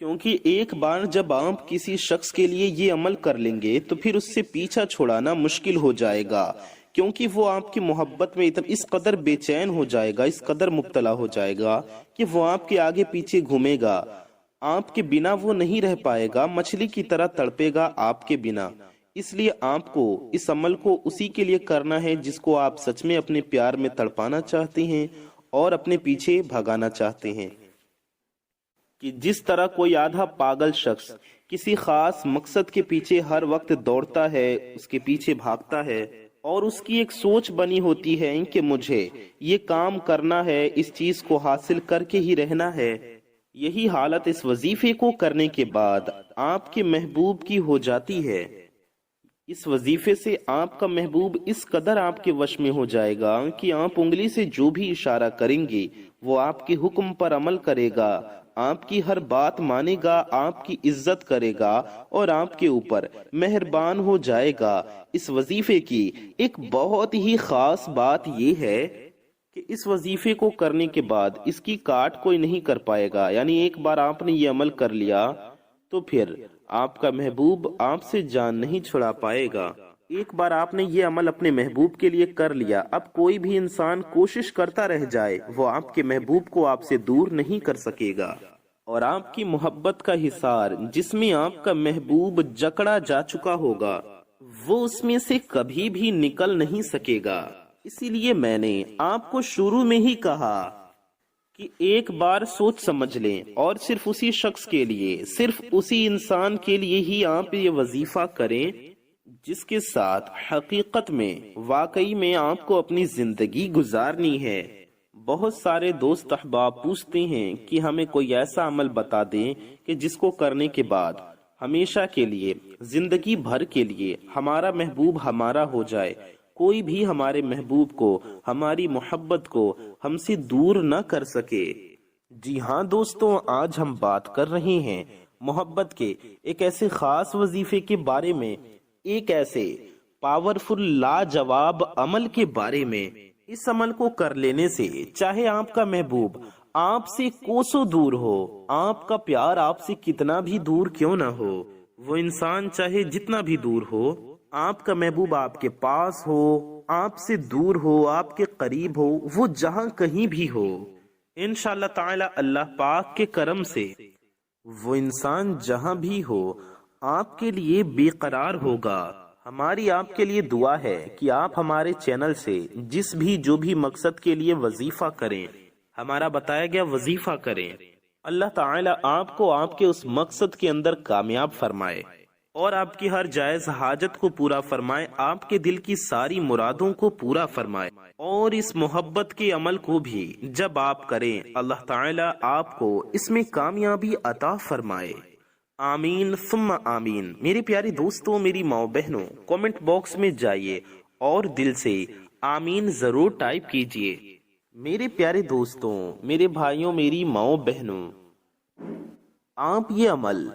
کیونکہ ایک بار جب آپ کسی شخص کے لیے یہ عمل کر لیں گے تو پھر اس سے پیچھا چھڑانا مشکل ہو جائے گا، کیونکہ وہ آپ کی محبت میں اس قدر بے چین ہو جائے گا، اس قدر مبتلا ہو جائے گا کہ وہ آپ کے آگے پیچھے گھومے گا، آپ کے بنا وہ نہیں رہ پائے گا، مچھلی کی طرح تڑپے گا آپ کے بنا۔ اس لیے آپ کو اس عمل کو اسی کے لیے کرنا ہے جس کو آپ سچ میں اپنے پیار میں تڑپانا چاہتے ہیں اور اپنے پیچھے بھگانا چاہتے ہیں۔ کہ جس طرح کوئی آدھا پاگل شخص کسی خاص مقصد کے پیچھے ہر وقت دوڑتا ہے، اس کے پیچھے بھاگتا ہے، اور اس کی ایک سوچ بنی ہوتی ہے کہ مجھے یہ کام کرنا ہے، اس چیز کو حاصل کر کے ہی رہنا ہے، یہی حالت اس وظیفے کو کرنے کے بعد آپ کے محبوب کی ہو جاتی ہے۔ اس وظیفے سے آپ کا محبوب اس قدر آپ کے وش میں ہو جائے گا کہ آپ انگلی سے جو بھی اشارہ کریں گے وہ آپ کے حکم پر عمل کرے گا، آپ کی ہر بات مانے گا، آپ کی عزت کرے گا اور آپ کے اوپر مہربان ہو جائے گا۔ اس وظیفے کی ایک بہت ہی خاص بات یہ ہے کہ اس وظیفے کو کرنے کے بعد اس کی کاٹ کوئی نہیں کر پائے گا، یعنی ایک بار آپ نے یہ عمل کر لیا تو پھر آپ کا محبوب آپ سے جان نہیں چھڑا پائے گا۔ ایک بار آپ نے یہ عمل اپنے محبوب کے لیے کر لیا، اب کوئی بھی انسان کوشش کرتا رہ جائے وہ آپ کے محبوب کو آپ سے دور نہیں کر سکے گا، اور آپ کی محبت کا حصار جس میں آپ کا محبوب جکڑا جا چکا ہوگا وہ اس میں سے کبھی بھی نکل نہیں سکے گا۔ اسی لیے میں نے آپ کو شروع میں ہی کہا کہ ایک بار سوچ سمجھ لیں اور صرف اسی شخص کے لیے، صرف اسی انسان کے لیے ہی آپ یہ وظیفہ کریں جس کے ساتھ حقیقت میں واقعی میں آپ کو اپنی زندگی گزارنی ہے۔ بہت سارے دوست احباب پوچھتے ہیں کہ ہمیں کوئی ایسا عمل بتا دیں کہ جس کو کرنے کے بعد ہمیشہ کے لیے، زندگی بھر کے لیے ہمارا محبوب ہمارا ہو جائے، کوئی بھی ہمارے محبوب کو، ہماری محبت کو ہم سے دور نہ کر سکے۔ جی ہاں دوستوں، آج ہم بات کر رہے ہیں محبت کے ایک ایسے خاص وظیفے کے بارے میں، ایک ایسے پاورفل لاجواب عمل کے بارے میں۔ اس عمل کو کر لینے سے چاہے آپ کا محبوب آپ سے کوسوں دور ہو، آپ کا پیار آپ سے کتنا بھی دور کیوں نہ ہو، وہ انسان چاہے جتنا بھی دور ہو، آپ کا محبوب آپ کے پاس ہو، آپ سے دور ہو، آپ کے قریب ہو، وہ جہاں کہیں بھی ہو، انشاءاللہ تعالی اللہ پاک کے کرم سے وہ انسان جہاں بھی ہو آپ کے لیے بے قرار ہوگا۔ ہماری آپ کے لیے دعا ہے کہ آپ ہمارے چینل سے جس بھی جو بھی مقصد کے لیے وظیفہ کریں، ہمارا بتایا گیا وظیفہ کریں، اللہ تعالی آپ کو آپ کے اس مقصد کے اندر کامیاب فرمائے اور آپ کی ہر جائز حاجت کو پورا فرمائے، آپ کے دل کی ساری مرادوں کو پورا فرمائے، اور اس محبت کے عمل کو بھی جب آپ کریں اللہ تعالی آپ کو اس میں کامیابی عطا فرمائے۔ آمین ثم آمین۔ میرے پیارے دوستوں، میری ماؤں بہنوں، کامنٹ باکس میں جائیے اور دل سے آمین ضرور ٹائپ کیجئے۔ میرے پیارے دوستوں، میرے بھائیوں، میری ماؤں بہنوں، آپ یہ عمل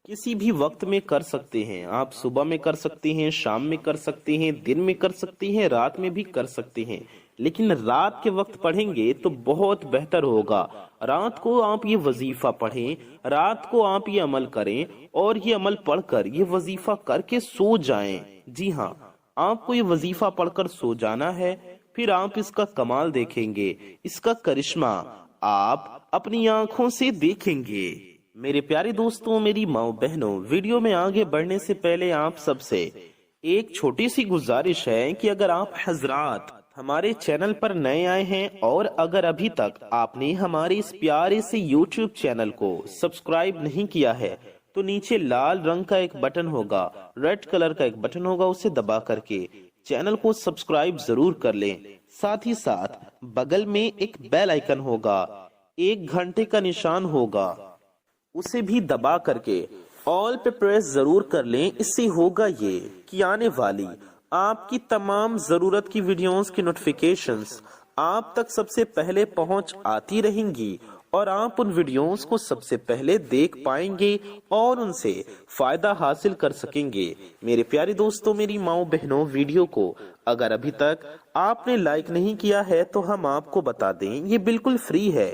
کسی بھی وقت میں کر سکتے ہیں، آپ صبح میں کر سکتے ہیں، شام میں کر سکتے ہیں، دن میں کر سکتے ہیں، رات میں بھی کر سکتے ہیں، لیکن رات کے وقت پڑھیں گے تو بہت بہتر ہوگا۔ رات کو آپ یہ وظیفہ پڑھیں، رات کو آپ یہ عمل کریں اور یہ عمل پڑھ کر، یہ وظیفہ کر کے سو جائیں۔ جی ہاں، آپ کو یہ وظیفہ پڑھ کر سو جانا ہے، پھر آپ اس کا کمال دیکھیں گے، اس کا کرشمہ آپ اپنی آنکھوں سے دیکھیں گے۔ میرے پیارے دوستوں، میری ماؤں بہنوں، ویڈیو میں آگے بڑھنے سے پہلے آپ سب سے ایک چھوٹی سی گزارش ہے کہ اگر آپ حضرات ہمارے چینل پر نئے آئے ہیں اور اگر ابھی تک آپ نے ہمارے اس پیارے سے یوٹیوب چینل کو سبسکرائب نہیں کیا ہے تو نیچے لال رنگ کا ایک بٹن ہوگا، ریڈ کلر کا ایک بٹن ہوگا، اسے دبا کر کے چینل کو سبسکرائب ضرور کر لیں۔ ساتھ ہی ساتھ بغل میں ایک بیل آئیکن ہوگا، ایک گھنٹے کا نشان ہوگا، اسے بھی دبا کر کے آل پہ پریس ضرور کر لیں۔ اس سے ہوگا یہ کہ آنے والی آپ کی تمام ضرورت کی ویڈیوز کی نوٹیفیکیشنز آپ تک سب سے پہلے پہنچ آتی رہیں گی اور آپ ان ویڈیوز کو سب سے پہلے دیکھ پائیں گے اور ان سے فائدہ حاصل کر سکیں گے۔ میرے پیارے دوستوں، میری ماؤں بہنوں، ویڈیو کو اگر ابھی تک آپ نے لائک نہیں کیا ہے تو ہم آپ کو بتا دیں یہ بالکل فری ہے،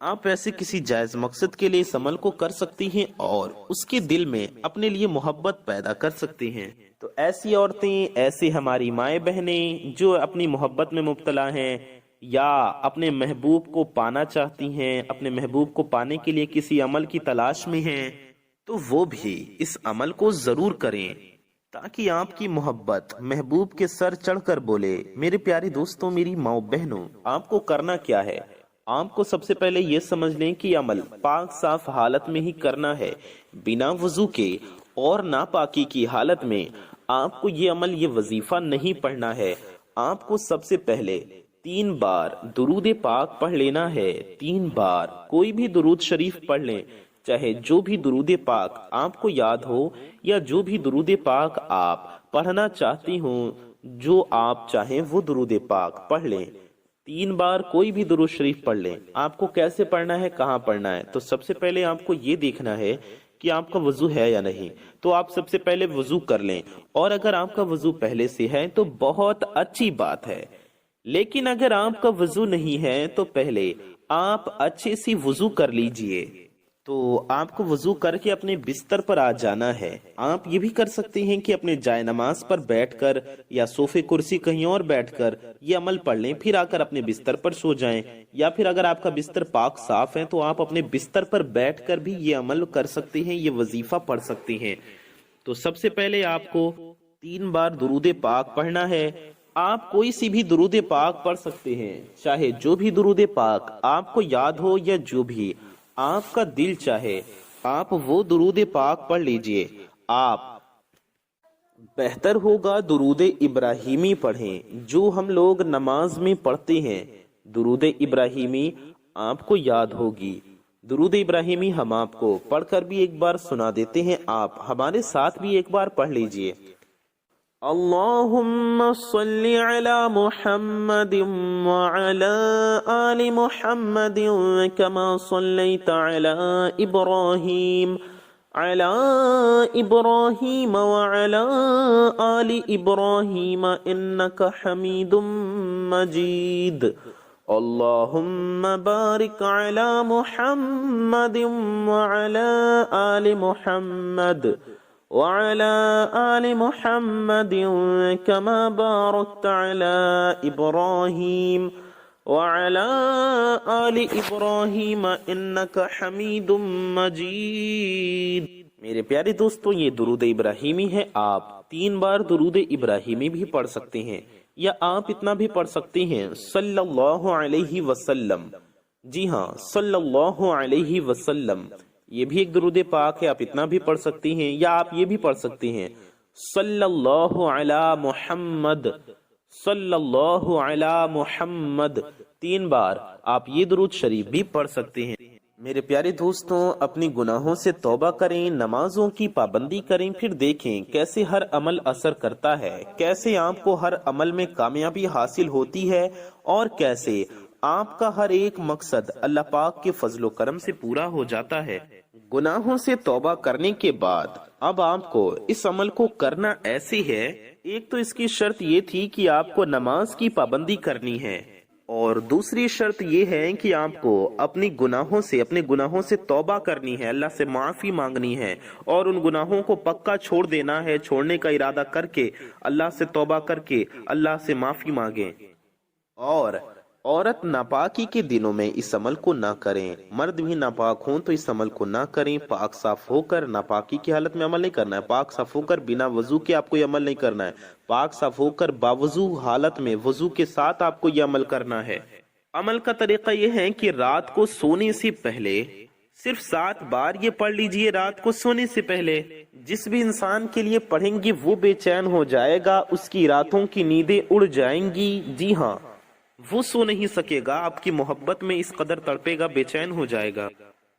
آپ ایسے کسی جائز مقصد کے لیے اس عمل کو کر سکتی ہیں اور اس کے دل میں اپنے لیے محبت پیدا کر سکتی ہیں۔ تو ایسی عورتیں، ایسی ہماری مائیں بہنیں جو اپنی محبت میں مبتلا ہیں یا اپنے محبوب کو پانا چاہتی ہیں، اپنے محبوب کو پانے کے لیے کسی عمل کی تلاش میں ہیں، تو وہ بھی اس عمل کو ضرور کریں تاکہ آپ کی محبت محبوب کے سر چڑھ کر بولے۔ میرے پیارے دوستوں، میری ماؤں بہنوں، آپ کو کرنا کیا ہے؟ آپ کو سب سے پہلے یہ سمجھ لیں کہ عمل پاک صاف حالت میں ہی کرنا ہے، بنا وضو کے اور ناپاکی کی حالت میں آپ کو یہ عمل، یہ وظیفہ نہیں پڑھنا ہے۔ آپ کو سب سے پہلے 3 بار درود پاک پڑھ لینا ہے۔ 3 بار کوئی بھی درود شریف پڑھ لیں، چاہے جو بھی درود پاک آپ کو یاد ہو یا جو بھی درود پاک آپ پڑھنا چاہتی ہوں، جو آپ چاہیں وہ درود پاک پڑھ لیں۔ 3 بار کوئی بھی درود شریف پڑھ لیں۔ آپ کو کیسے پڑھنا ہے، کہاں پڑھنا ہے؟ تو سب سے پہلے آپ کو یہ دیکھنا ہے کہ آپ کا وضو ہے یا نہیں۔ تو آپ سب سے پہلے وضو کر لیں، اور اگر آپ کا وضو پہلے سے ہے تو بہت اچھی بات ہے، لیکن اگر آپ کا وضو نہیں ہے تو پہلے آپ اچھے سے وضو کر لیجئے۔ تو آپ کو وضو کر کے اپنے بستر پر آ جانا ہے۔ آپ یہ بھی کر سکتے ہیں کہ اپنے جائے نماز پر بیٹھ کر یا صوفے کرسی کہیں اور بیٹھ کر یہ عمل پڑھ لیں، پھر آ کر اپنے بستر پر سو جائیں، یا پھر اگر آپ کا بستر پاک صاف ہے تو آپ اپنے بستر پر بیٹھ کر بھی یہ عمل کر سکتے ہیں، یہ وظیفہ پڑھ سکتے ہیں۔ تو سب سے پہلے آپ کو 3 بار درود پاک پڑھنا ہے۔ آپ کوئی سی بھی درود پاک پڑھ سکتے ہیں، چاہے جو بھی درود پاک آپ کو یاد ہو یا جو بھی آپ کا دل چاہے، آپ وہ درود پاک پڑھ لیجئے۔ آپ بہتر ہوگا درود ابراہیمی پڑھیں، جو ہم لوگ نماز میں پڑھتے ہیں۔ درود ابراہیمی آپ کو یاد ہوگی۔ درود ابراہیمی ہم آپ کو پڑھ کر بھی ایک بار سنا دیتے ہیں، آپ ہمارے ساتھ بھی ایک بار پڑھ لیجئے۔ اللہم صلی علی محمد وعلی آل محمد کما صلیت علی ابراہیم وعلی آل ابراہیم انک حمید مجید۔ اللہم بارک علی محمد وعلی آل محمد وعلى آل محمد كما باركت على إبراهيم وعلى آل إبراهيم إنك حميد مجيد۔ میرے پیارے دوستو، یہ درود ابراہیمی ہے۔ آپ 3 بار درود ابراہیمی بھی پڑھ سکتے ہیں، یا آپ اتنا بھی پڑھ سکتے ہیں صلی اللہ علیہ وسلم۔ جی ہاں، صلی اللہ علیہ وسلم، یہ بھی ایک درود پاک ہے، آپ اتنا بھی پڑھ سکتی ہیں، یا آپ یہ بھی پڑھ سکتی ہیں صلی اللہ علی محمد، صلی اللہ علی محمد۔ 3 بار آپ یہ درود شریف بھی پڑھ سکتے ہیں۔ میرے پیارے دوستوں، اپنی گناہوں سے توبہ کریں، نمازوں کی پابندی کریں، پھر دیکھیں کیسے ہر عمل اثر کرتا ہے، کیسے آپ کو ہر عمل میں کامیابی حاصل ہوتی ہے، اور کیسے آپ کا ہر ایک مقصد اللہ پاک کے فضل و کرم سے پورا ہو جاتا ہے۔ گناہوں سے توبہ کرنے کے بعد اب آپ کو اس عمل کو کرنا ایسے ہے، ایک تو اس کی شرط یہ تھی کہ آپ کو نماز کی پابندی کرنی ہے، اور دوسری شرط یہ ہے کہ آپ کو اپنے گناہوں سے توبہ کرنی ہے، اللہ سے معافی مانگنی ہے، اور ان گناہوں کو پکا چھوڑ دینا ہے، چھوڑنے کا ارادہ کر کے اللہ سے توبہ کر کے اللہ سے معافی مانگیں۔ اور عورت ناپاکی کے دنوں میں اس عمل کو نہ کریں، مرد بھی ناپاک ہوں تو اس عمل کو نہ کریں۔ پاک صاف ہو کر ناپاکی کی حالت میں عمل نہیں کرنا ہے، پاک صاف ہو کر بنا وضو کے آپ کو یہ عمل نہیں کرنا ہے، پاک صاف ہو کر باوضو حالت میں وضو کے ساتھ آپ کو یہ عمل کرنا ہے۔ عمل کا طریقہ یہ ہے کہ رات کو سونے سے پہلے صرف 7 بار یہ پڑھ لیجئے۔ رات کو سونے سے پہلے جس بھی انسان کے لیے پڑھیں گے وہ بے چین ہو جائے گا، اس کی راتوں کی نیندیں اڑ جائیں گی۔ جی ہاں، وہ سو نہیں سکے گا، آپ کی محبت میں اس قدر تڑپے گا، بے چین ہو جائے گا۔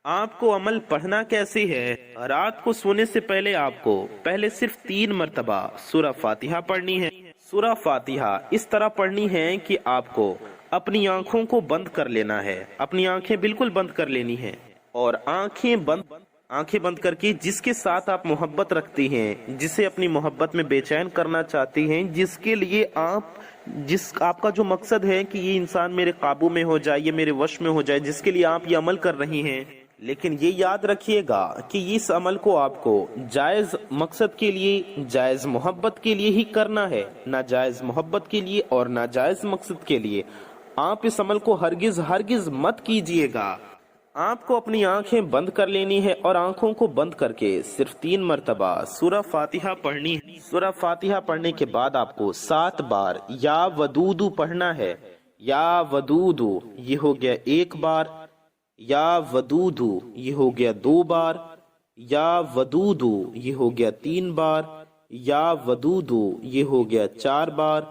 آپ کو عمل پڑھنا کیسے ہے؟ رات کو سونے سے پہلے آپ کو پہلے صرف 3 مرتبہ سورہ فاتحہ پڑھنی ہے۔ سورہ فاتحہ اس طرح پڑھنی ہے کہ آپ کو اپنی آنکھوں کو بند کر لینا ہے، اپنی آنکھیں بالکل بند کر لینی ہے، اور آنکھیں بند آنکھیں بند کر کے جس کے ساتھ آپ محبت رکھتی ہیں، جسے اپنی محبت میں بے چین کرنا چاہتی ہیں، جس کے لیے آپ کا جو مقصد ہے کہ یہ انسان میرے قابو میں ہو جائے، یہ میرے وش میں ہو جائے، جس کے لیے آپ یہ عمل کر رہی ہیں، لیکن یہ یاد رکھیے گا کہ اس عمل کو آپ کو جائز مقصد کے لیے، جائز محبت کے لیے ہی کرنا ہے، ناجائز محبت کے لیے اور ناجائز مقصد کے لیے آپ اس عمل کو ہرگز مت کیجیے گا۔ آپ کو اپنی آنکھیں بند کر لینی ہے اور آنکھوں کو بند کر کے صرف 3 مرتبہ سورہ فاتحہ پڑھنی ہے۔ سورہ فاتحہ پڑھنے کے بعد آپ کو 7 بار یا ودودو پڑھنا ہے۔ یا ودودو یہ ہو گیا 1 بار، یا ودودو یہ ہو گیا 2 بار، یا ودودو یہ ہو گیا 3 بار، یا ودودو یہ ہو گیا 4 بار،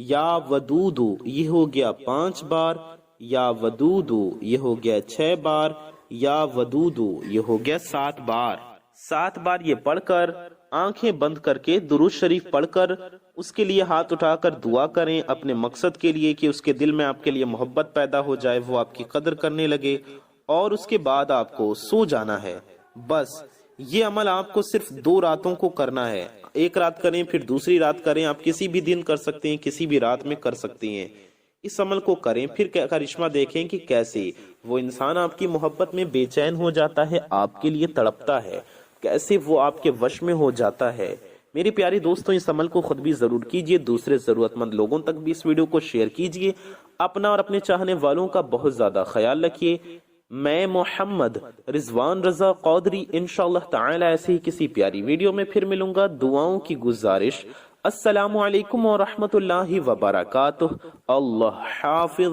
یا ودودو یہ ہو گیا 5 بار، یا ودودو یہ ہو گیا 6 بار، یا ودودو یہ ہو گیا 7 بار۔ 7 بار یہ پڑھ کر آنکھیں بند کر کے درود شریف پڑھ کر اس کے لیے ہاتھ اٹھا کر دعا کریں اپنے مقصد کے لیے کہ اس کے دل میں آپ کے لیے محبت پیدا ہو جائے، وہ آپ کی قدر کرنے لگے، اور اس کے بعد آپ کو سو جانا ہے۔ بس یہ عمل آپ کو صرف 2 راتوں کو کرنا ہے، 1 رات کریں پھر دوسری رات کریں، آپ کسی بھی دن کر سکتے ہیں، کسی بھی رات میں کر سکتی ہیں۔ اس عمل کو کریں، پھر کرشمہ دیکھیں کہ کیسے وہ انسان آپ کی محبت میں بے چین ہو جاتا ہے، آپ کے لیے تڑپتا ہے، کیسے وہ آپ کے وش میں ہو جاتا ہے۔ میری پیاری دوستوں، اس عمل کو خود بھی ضرور کیجئے، دوسرے ضرورت مند لوگوں تک بھی اس ویڈیو کو شیئر کیجئے، اپنا اور اپنے چاہنے والوں کا بہت زیادہ خیال رکھیے۔ میں محمد رضوان رضا قادری انشاءاللہ تعالی ایسے ہی کسی پیاری ویڈیو میں پھر ملوں گا۔ دعاؤں کی گزارش، السلام علیکم ورحمۃ اللہ وبرکاتہ۔ اللہ حافظ۔